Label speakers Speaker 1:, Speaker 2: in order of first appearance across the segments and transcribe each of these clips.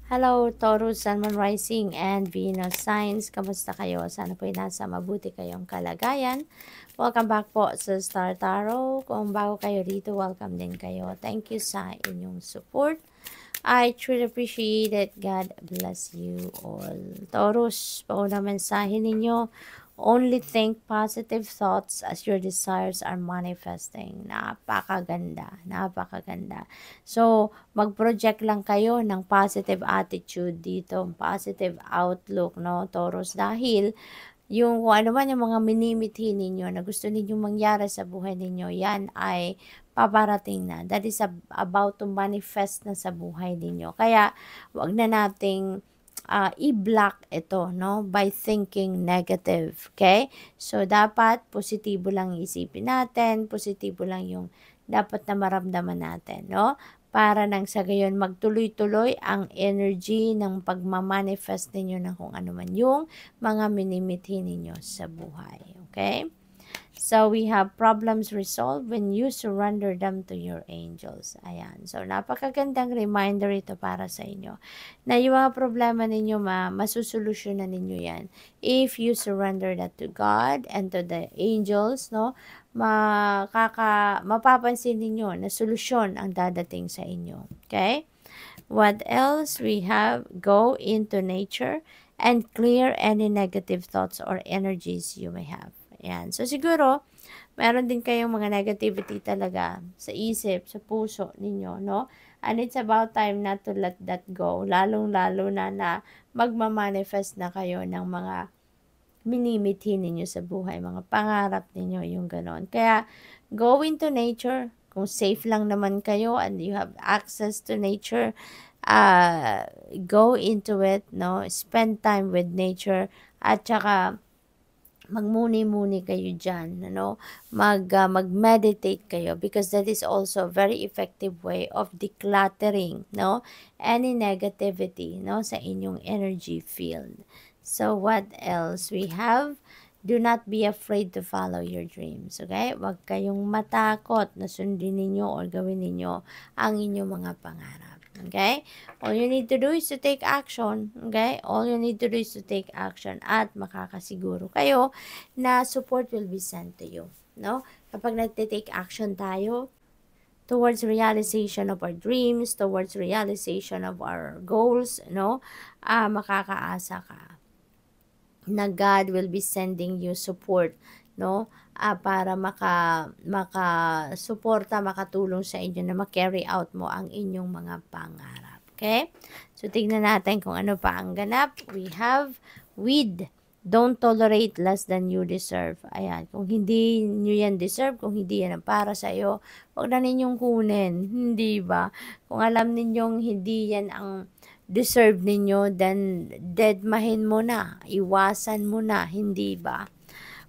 Speaker 1: Hello, Taurus, Sun, Moon, Rising, and Venus signs. Kamusta kayo? Sana po'y nasa mabuti kayong kalagayan. Welcome back po sa Star Tarot. Kung bago kayo dito, welcome din kayo. Thank you sa inyong support. I truly appreciate it. God bless you all. Taurus, pauna mensahe ninyo. Only think positive thoughts as your desires are manifesting. Napakaganda. Napakaganda. So, mag-project lang kayo ng positive attitude dito. Positive outlook, no, Taurus. Dahil, yung kung ano man yung mga minimithi ninyo na gusto ninyong mangyari sa buhay ninyo, yan ay paparating na. That is about to manifest na sa buhay ninyo. Kaya, wag na nating i-block ito, no? By thinking negative, okay? So, dapat positibo lang isipin natin, positibo lang yung dapat na maramdaman natin, no? Para nang sa gayon magtuloy-tuloy ang energy ng pagmamanifest ninyo ng kung ano man yung mga minimithi ninyo sa buhay, okay? So, we have problems resolved when you surrender them to your angels. Ayan. So, napakagandang reminder ito para sa inyo. Na yung mga problema ninyo, masusolusyonan ninyo yan. If you surrender that to God and to the angels, no, mapapansin ninyo na solusyon ang dadating sa inyo. Okay? What else? We have go into nature and clear any negative thoughts or energies you may have. Ayan. So, siguro, meron din kayong mga negativity talaga sa isip, sa puso ninyo, no? And it's about time not to let that go. Lalong-lalo na magmamanifest na kayo ng mga minimithi ninyo sa buhay, mga pangarap ninyo, yung ganon. Kaya, go into nature. Kung safe lang naman kayo and you have access to nature, go into it, no? Spend time with nature at saka magmuni-muni kayo dyan, ano? Mag-meditate kayo because that is also a very effective way of decluttering, no? Any negativity, no? Sa inyong energy field. So, what else? We have, do not be afraid to follow your dreams, okay? Huwag kayong matakot na sundin ninyo or gawin ninyo ang inyong mga pangarap. Okay? All you need to do is to take action. Okay? All you need to do is to take action at makakasiguro kayo na support will be sent to you. No? Kapag nagte-take action tayo towards realization of our dreams, towards realization of our goals, no? Makakaasa ka na God will be sending you support, no? Para makasuporta, makatulong sa inyo na ma-carry out mo ang inyong mga pangarap. Okay? So, tignan natin kung ano pa ang ganap. We have with, don't tolerate less than you deserve. Ayan. Kung hindi nyo yan deserve, kung hindi yan ang para sa'yo, huwag na ninyong kunin. Hindi ba? Kung alam ninyong hindi yan ang deserve ninyo, then deadmahin mo na. Iwasan mo na. Hindi ba?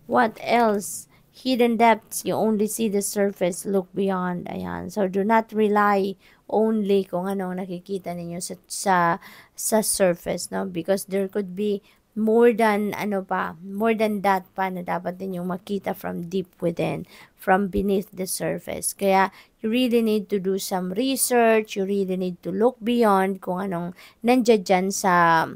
Speaker 1: What else? Hidden depths, you only see the surface, look beyond. Ayan. So, do not rely only kung anong nakikita ninyo sa surface, no? Because there could be more than, more than that pa na dapat ninyong makita from deep within, from beneath the surface. Kaya, you really need to do some research, you really need to look beyond kung anong nandiyan sa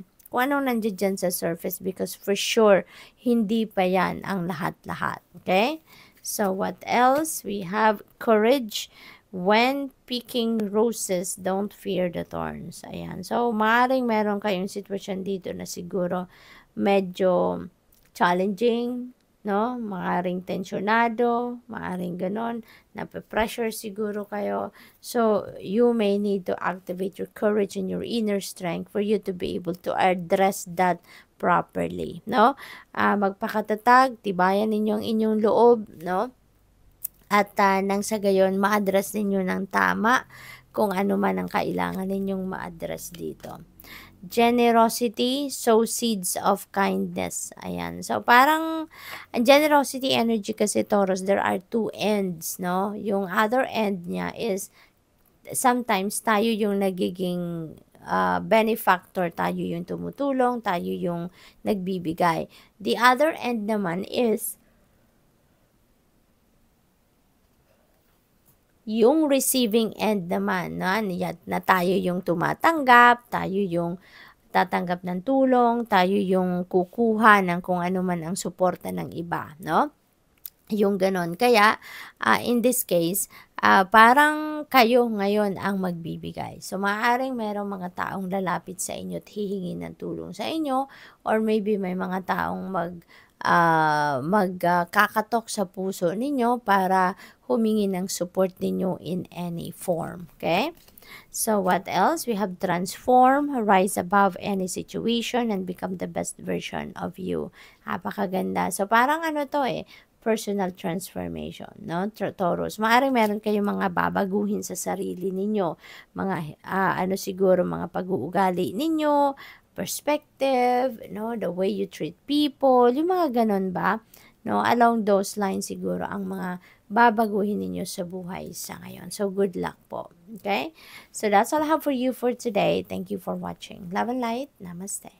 Speaker 1: surface because for sure, hindi pa yan ang lahat-lahat. Okay? So, what else? We have courage. When picking roses, don't fear the thorns. Ayan. So, maaaring meron kayong sitwasyon dito na siguro medyo challenging, no? Maaaring tensionado, maaaring ganon, nape-pressure siguro kayo. So, you may need to activate your courage and your inner strength for you to be able to address that properly, no? Magpakatatag, tibayan ninyo ang inyong loob, no? At nang sa gayon, ma-address ninyo ng tama kung ano man ang kailangan ninyong ma-address dito. Generosity, sow seeds of kindness. Ayan. So, parang, ang generosity energy kasi, Taurus, there are two ends, no? Yung other end niya is, sometimes, tayo yung nagiging benefactor, tayo yung tumutulong, tayo yung nagbibigay. The other end naman is, yung receiving end naman, na tayo yung tumatanggap, tayo yung tatanggap ng tulong, tayo yung kukuha ng kung ano man ang suporta ng iba, no? Yung gano'n. Kaya, in this case, parang kayo ngayon ang magbibigay. So, maaaring merong mga taong lalapit sa inyo at hihingi ng tulong sa inyo or maybe may mga taong kakatok sa puso ninyo para humingi ng support ninyo in any form. Okay? So, what else? We have transform, rise above any situation, and become the best version of you. Napakaganda. So, parang ano to personal transformation, no? Taurus. Maaaring meron kayong mga babaguhin sa sarili ninyo. Mga, ano siguro, mga pag-uugali ninyo, perspective, no? The way you treat people, yung mga ganon ba? No? Along those lines siguro ang mga babaguhin ninyo sa buhay sa ngayon. So, good luck po. Okay? So, that's all I have for you for today. Thank you for watching. Love and light. Namaste.